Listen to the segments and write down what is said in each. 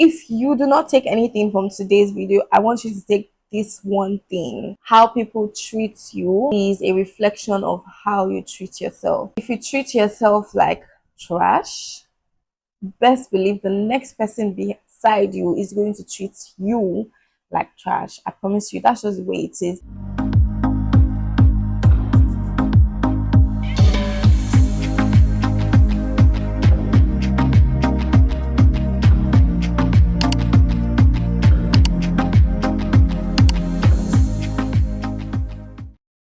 if you do not take anything from today's video, I want you to take this one thing: how people treat you is a reflection of how you treat yourself. If you treat yourself like trash, best believe the next person beside you is going to treat you like trash. I promise you, that's just the way it is.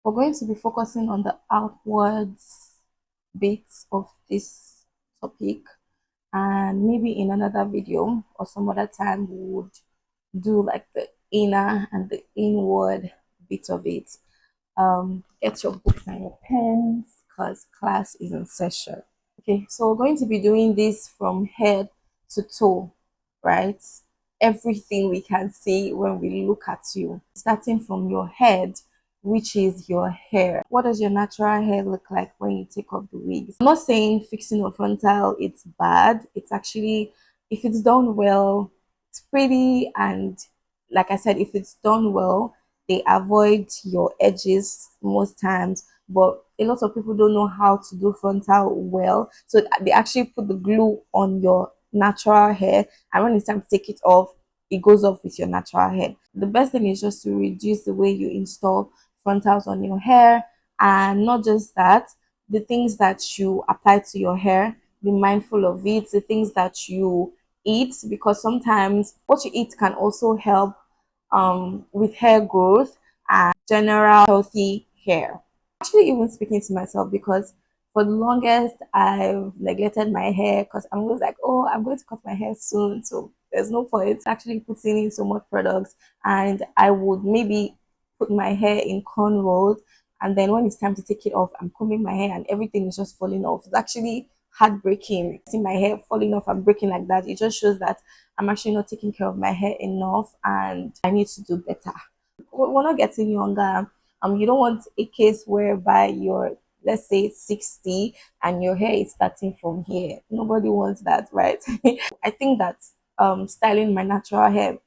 We're going to be focusing on the outwards bits of this topic, and maybe in another video or some other time we would do like the inner and the inward bit of it. Get your books and your pens because class is in session. Okay, so we're going to be doing this from head to toe, right? Everything we can see when we look at you, starting from your head, which is your hair. What does your natural hair look like when you take off the wigs? I'm not saying fixing a frontal it's bad. It's actually, if it's done well, it's pretty. And like I said, if it's done well, they avoid your edges most times. But a lot of people don't know how to do frontal well, so they actually put the glue on your natural hair, and when it's time to take it off, it goes off with your natural hair. The best thing is just to reduce the way you install frontals on your hair. And not just that, the things that you apply to your hair, be mindful of it. The things that you eat, because sometimes what you eat can also help with hair growth and general healthy hair. Actually, even speaking to myself, because for the longest I've neglected my hair because I'm always like, oh, I'm going to cut my hair soon, so there's no point actually putting in so much products. And I would maybe put my hair in cornrows, and then when it's time to take it off, I'm combing my hair and everything is just falling off. It's actually heartbreaking. See my hair falling off and breaking like that. It just shows that I'm actually not taking care of my hair enough and I need to do better. We're not getting younger. You don't want a case whereby you're, let's say, 60 and your hair is starting from here. Nobody wants that, right? I think that styling my natural hair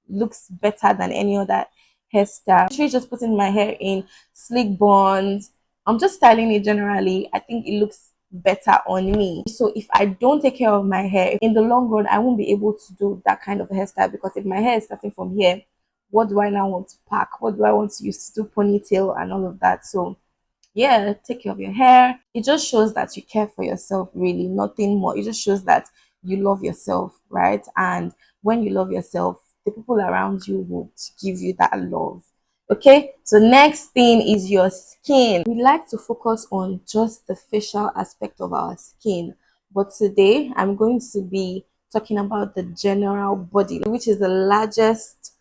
looks better than any other hairstyle. Actually, just putting my hair in slick buns. I'm just styling it generally. I think it looks better on me. So if I don't take care of my hair, in the long run, I won't be able to do that kind of hairstyle, because if my hair is starting from here, what do I now want to pack? What do I want to use to do ponytail and all of that? So yeah, take care of your hair. It just shows that you care for yourself, really, nothing more. It just shows that you love yourself, right? And when you love yourself, the people around you would give you that love. Okay, so next thing is your skin. We like to focus on just the facial aspect of our skin, but today I'm going to be talking about the general body, which is the largest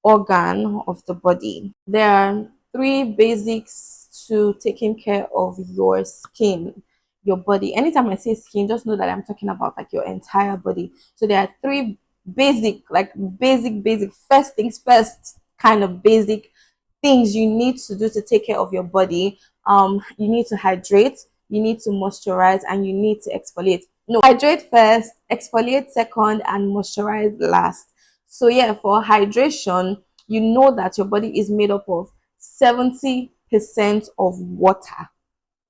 organ of the body. There are three basics to taking care of your skin, your body. Anytime I say skin, just know that I'm talking about like your entire body. So there are three basic, like basic, first things first, kind of basic things you need to do to take care of your body. You need to hydrate, you need to moisturize, and you need to exfoliate. No, hydrate first, exfoliate second, and moisturize last. So yeah, for hydration, you know that your body is made up of 70% of water,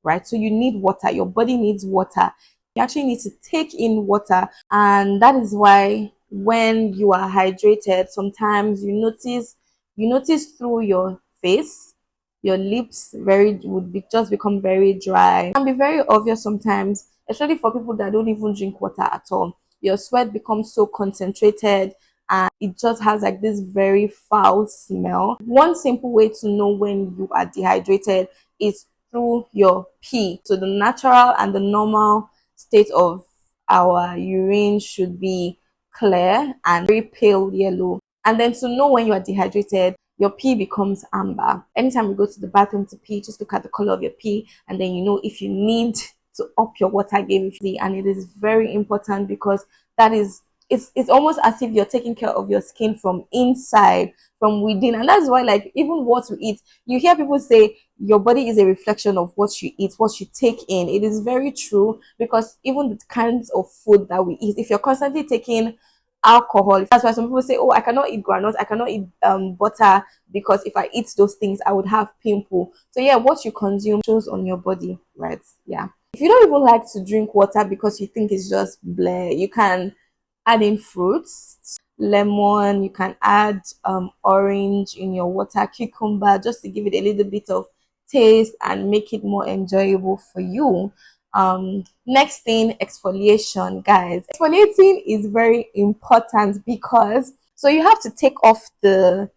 right? So you need water. Your body needs water. You actually need to take in water, and that is why when you are hydrated, sometimes you notice through your face, your lips very would be just become very dry. It can be very obvious sometimes, especially for people that don't even drink water at all. Your sweat becomes so concentrated and it just has like this very foul smell. One simple way to know when you are dehydrated is through your pee. So the natural and the normal state of our urine should be clear and very pale yellow. And then to know when you are dehydrated, your pee becomes amber. Anytime you go to the bathroom to pee, just look at the color of your pee, and then you know if you need to up your water game. And it is very important, because that is, it's almost as if you're taking care of your skin from inside, from within. And that's why, like, even what we eat, you hear people say your body is a reflection of what you eat, what you take in. It is very true, because even the kinds of food that we eat, if you're constantly taking alcohol. That's why some people say, oh, I cannot eat granules, I cannot eat butter, because if I eat those things I would have pimple. So yeah, what you consume shows on your body, right? Yeah. If you don't even like to drink water because you think it's just bleh, you can add in fruits, lemon, you can add orange in your water, cucumber, just to give it a little bit of taste and make it more enjoyable for you. Next thing, exfoliation, guys. Exfoliating is very important because so you have to take off the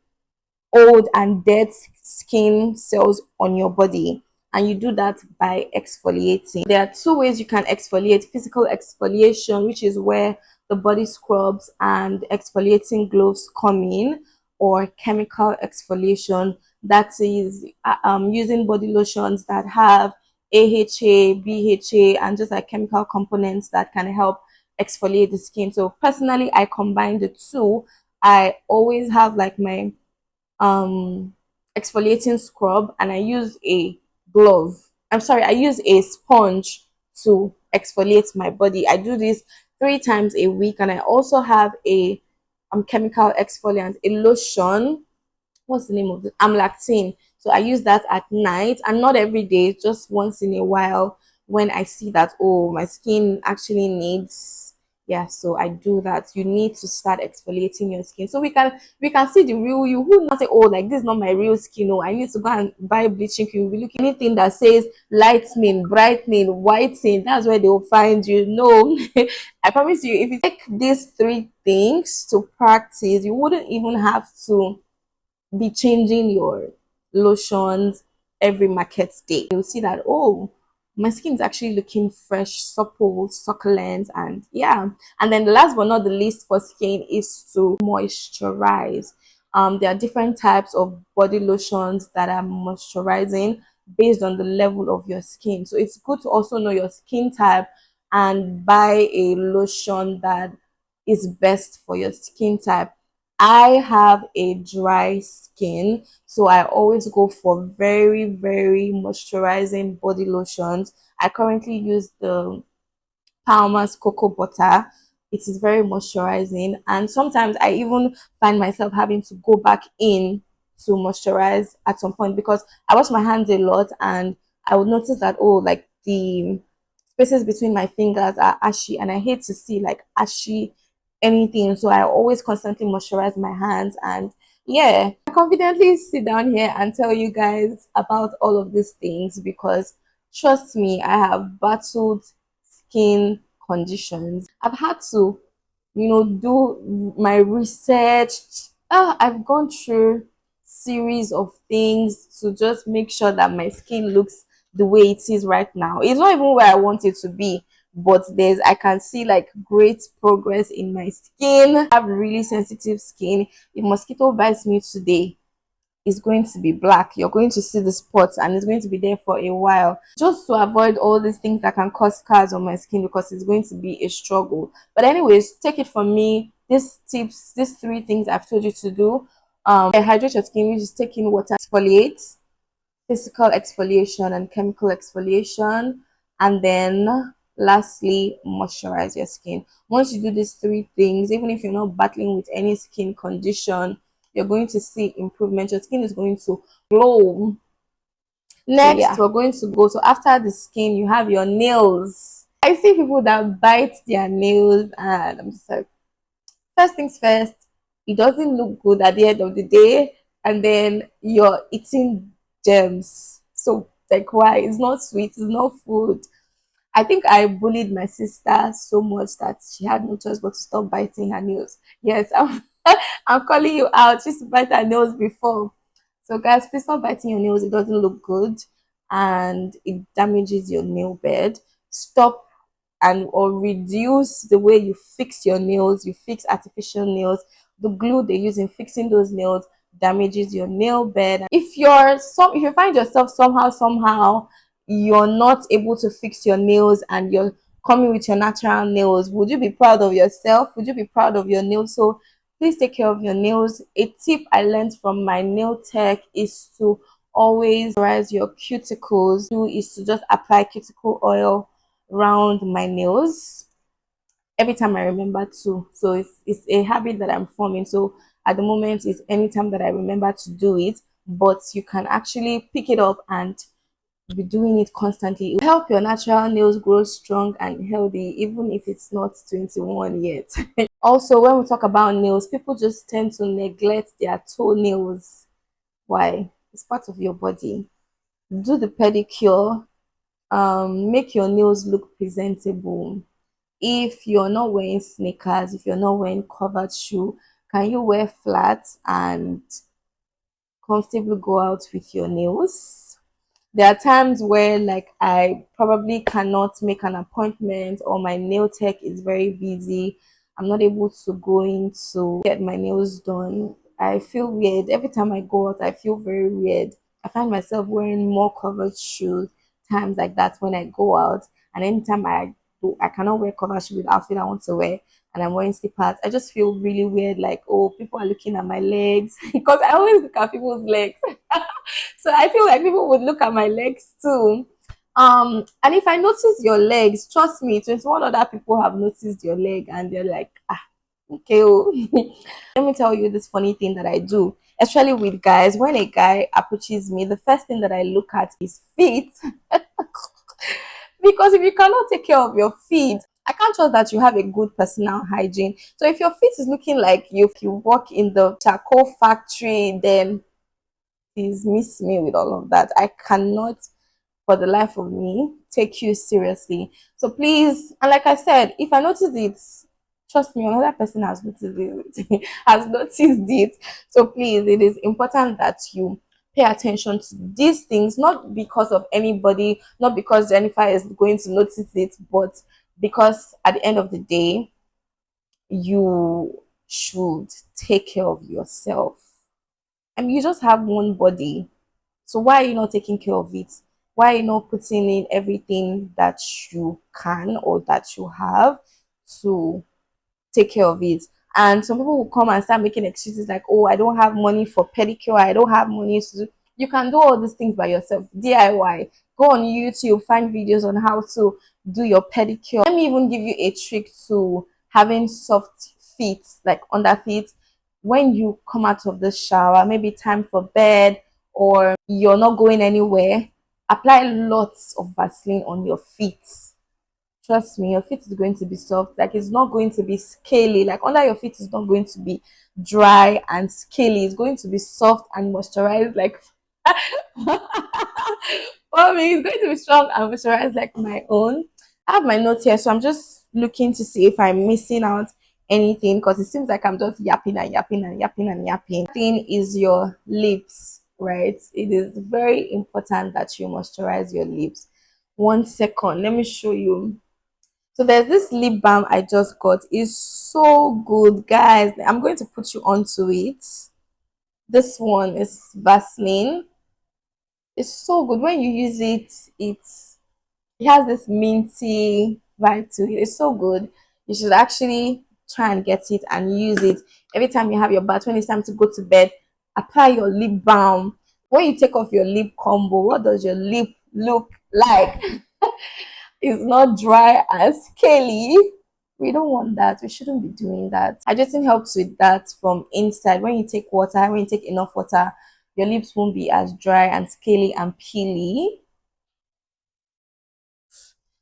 old and dead skin cells on your body, and you do that by exfoliating. There are two ways you can exfoliate: physical exfoliation, which is where the body scrubs and exfoliating gloves come in, or chemical exfoliation, that is using body lotions that have AHA, BHA, and just like chemical components that can help exfoliate the skin. So personally, I combine the two. I always have like my exfoliating scrub, and I use a glove. I'm sorry, I use a sponge to exfoliate my body. I do this 3 times a week, and I also have a chemical exfoliant, a lotion. What's the name of it? Amlactin. So I use that at night, and not every day, just once in a while when I see that, oh, my skin actually needs, yeah, so I do that. You need to start exfoliating your skin so we can see the real you. Who not say, oh, like this is not my real skin, oh, I need to go and buy bleaching cream. You'll be looking anything that says lightening, brightening, whitening, that's where they will find you. No. I promise you, if you take these 3 things to practice, you wouldn't even have to be changing your lotions every market day. You'll see that, oh, my skin is actually looking fresh, supple, succulent, and yeah. And then the last but not the least for skin is to moisturize. There are different types of body lotions that are moisturizing based on the level of your skin. So it's good to also know your skin type and buy a lotion that is best for your skin type. I have a dry skin, so I always go for very, very moisturizing body lotions. I currently use the Palmer's cocoa butter. It is very moisturizing, and sometimes I even find myself having to go back in to moisturize at some point because I wash my hands a lot, and I would notice that, oh, like the spaces between my fingers are ashy, and I hate to see like ashy anything, so I always constantly moisturize my hands. And yeah, I confidently sit down here and tell you guys about all of these things because trust me, I have battled skin conditions. I've had to, do my research. I've gone through series of things to just make sure that my skin looks the way it is right now. It's not even where I want it to be, but I can see like great progress in my skin. I have really sensitive skin. If mosquito bites me today, is going to be black. You're going to see the spots, and it's going to be there for a while. Just to avoid all these things that can cause scars on my skin, because it's going to be a struggle. But anyways, take it from me. These tips, these 3 things I've told you to do. Hydrate your skin, which is taking water, exfoliate, physical exfoliation and chemical exfoliation, and then lastly, moisturize your skin. Once you do these 3 things, even if you're not battling with any skin condition, you're going to see improvement. Your skin is going to glow. Next, yeah, we're going to go. So after the skin, you have your nails. I see people that bite their nails, and I'm just like, first things first, it doesn't look good at the end of the day, and then you're eating germs. So like, why? It's not sweet, it's not food. I think I bullied my sister so much that she had no choice but to stop biting her nails. Yes, I'm calling you out. She used to bite her nails before. So guys, please stop biting your nails. It doesn't look good, and it damages your nail bed. Stop and or reduce the way you fix your nails. You fix artificial nails. The glue they use in fixing those nails damages your nail bed. If you find yourself somehow you're not able to fix your nails, and you're coming with your natural nails, would you be proud of yourself? Would you be proud of your nails? So please take care of your nails. A tip I learned from my nail tech is to always moisturize your cuticles. Is to just apply cuticle oil around my nails every time I remember to. So it's a habit that I'm forming. So at the moment, it's anytime that I remember to do it, but you can actually pick it up and be doing it constantly. It will help your natural nails grow strong and healthy, even if it's not 21 yet. Also, when we talk about nails, people just tend to neglect their toenails. Why? It's part of your body. Do the pedicure, make your nails look presentable. If you're not wearing sneakers, if you're not wearing covered shoe, can you wear flats and comfortably go out with your nails? There are times where like I probably cannot make an appointment or my nail tech is very busy. I'm not able to go in to get my nails done. I feel weird. Every time I go out, I feel very weird. I find myself wearing more covered shoes times like that when I go out. And anytime I cannot wear covered shoes with the outfit I want to wear and I'm wearing slippers, I just feel really weird, like, oh, people are looking at my legs because I always look at people's legs. So I feel like people would look at my legs too. And if I notice your legs, trust me, 21 other people have noticed your leg and they're like, ah, okay. Oh. Let me tell you this funny thing that I do, especially with guys. When a guy approaches me, the first thing that I look at is feet. Because if you cannot take care of your feet, I can't trust that you have a good personal hygiene. So if your feet is looking like you work in the charcoal factory, then please miss me with all of that. I cannot, for the life of me, take you seriously. So please, and like I said, if I notice it, trust me, another person has noticed it, has noticed it. So please, it is important that you pay attention to these things, not because of anybody, not because Jennifer is going to notice it, but because at the end of the day, you should take care of yourself. I mean, you just have one body. So why are you not taking care of it? Why are you not putting in everything that you can or that you have to take care of it? And some people will come and start making excuses like, oh, I don't have money for pedicure. I don't have money to do. You can do all these things by yourself. DIY. Go on YouTube, find videos on how to do your pedicure. Let me even give you a trick to having soft feet, like under feet. When you come out of the shower, maybe time for bed, or you're not going anywhere, apply lots of Vaseline on your feet. Trust me, your feet is going to be soft. Like, it's not going to be scaly. Like, under your feet is not going to be dry and scaly. It's going to be soft and moisturized. Like, for me, it's going to be strong and moisturized like my own. I have my notes here, so I'm just looking to see if I'm missing out anything because it seems like I'm just yapping and yapping and yapping and yapping. Thing is your lips, right? It is very important that you moisturize your lips. 1 second, let me show you. So there's this lip balm I just got. It's so good, guys. I'm going to put you onto it. This one is Vaseline. It's so good. When you use it, it has this minty vibe to it. It's so good. You should actually try and get it and use it every time you have your bath. When it's time to go to bed, apply your lip balm. When you take off your lip combo, what does your lip look like? It's not dry and scaly. We don't want that. We shouldn't be doing that. Hydration helps with that from inside. When you take water, when you take enough water, your lips won't be as dry and scaly and peely.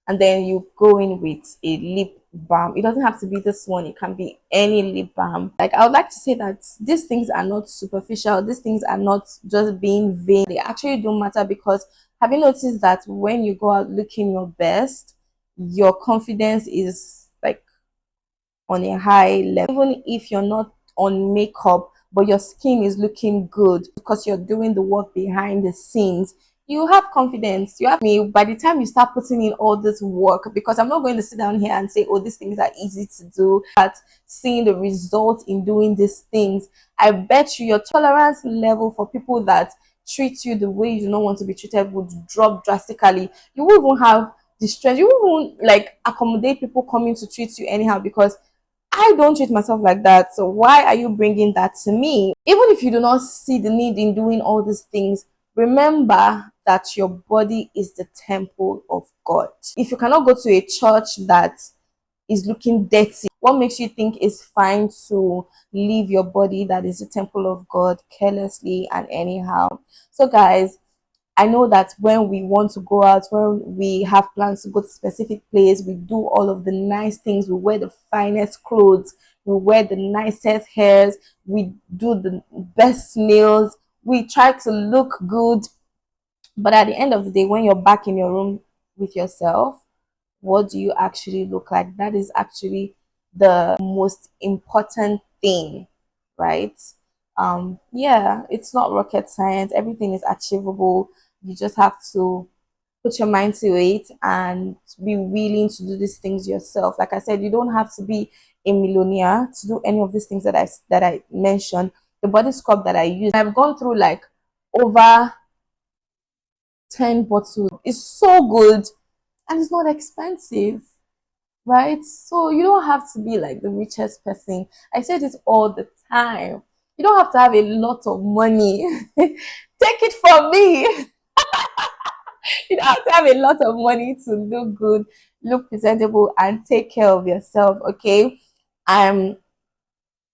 And then you go in with a lip balm. It doesn't have to be this one, it can be any lip balm. Like, I would like to say that these things are not superficial, these things are not just being vain, they actually do matter. Because have you noticed that when you go out looking your best, your confidence is like on a high level, even if you're not on makeup but your skin is looking good because you're doing the work behind the scenes, you have confidence. You have me by the time you start putting in all this work, because I'm not going to sit down here and say, oh, these things are easy to do, but seeing the result in doing these things, I bet you your tolerance level for people that treat you the way you do not want to be treated would drop drastically. You won't even have the strength, you won't even like accommodate people coming to treat you anyhow, because I don't treat myself like that. So why are you bringing that to me? Even if you do not see the need in doing all these things, remember that your body is the temple of God. If you cannot go to a church that is looking dirty? What makes you think it's fine to leave your body that is the temple of God carelessly and anyhow? So guys, I know that when we want to go out, when we have plans to go to specific place, we do all of the nice things. We wear the finest clothes, we wear the nicest hairs, we do the best nails, we try to look good. But at the end of the day, when you're back in your room with yourself, what do you actually look like? That is actually the most important thing, right? Yeah, it's not rocket science. Everything is achievable. You just have to put your mind to it and be willing to do these things yourself. Like I said, you don't have to be a millionaire to do any of these things that I mentioned. The body scrub that I use, I've gone through like over 10 bottles. It's so good and it's not expensive, right? So you don't have to be like the richest person. I say this all the time. You don't have to have a lot of money. Take it from me. You don't have to have a lot of money to look good, look presentable, and take care of yourself. Okay. I'm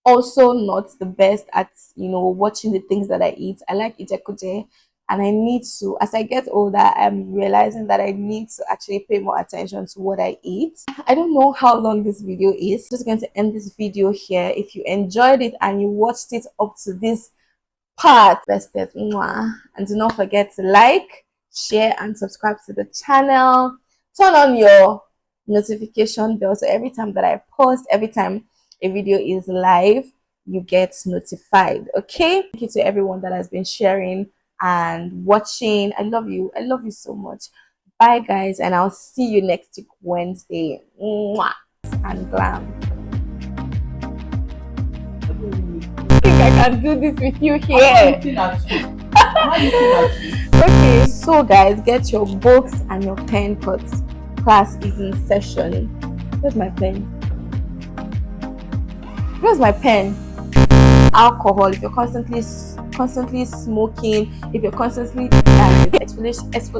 also not the best at watching the things that I eat. I like ijekuje, and I need to, as I get older, I'm realizing that I need to actually pay more attention to what I eat. I don't know how long this video is. I'm just going to end this video here. If you enjoyed it and you watched it up to this part, bested, and do not forget to like, share, and subscribe to the channel. Turn on your notification bell so every time that I post, every time a video is live, you get notified. Okay, thank you to everyone that has been sharing and watching. I love you so much. Bye guys, and I'll see you next week Wednesday. And glam. I think I can do this with you here. Okay, so guys, get your books and your pen because class is in session. Where's my pen? Where's my pen? Alcohol. If you're constantly smoking, if you're constantly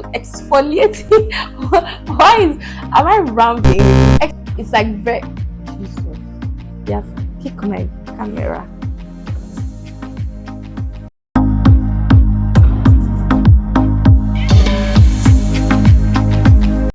exfoliating, why am I rambling? It's like very Jesus. Yeah, kick my camera.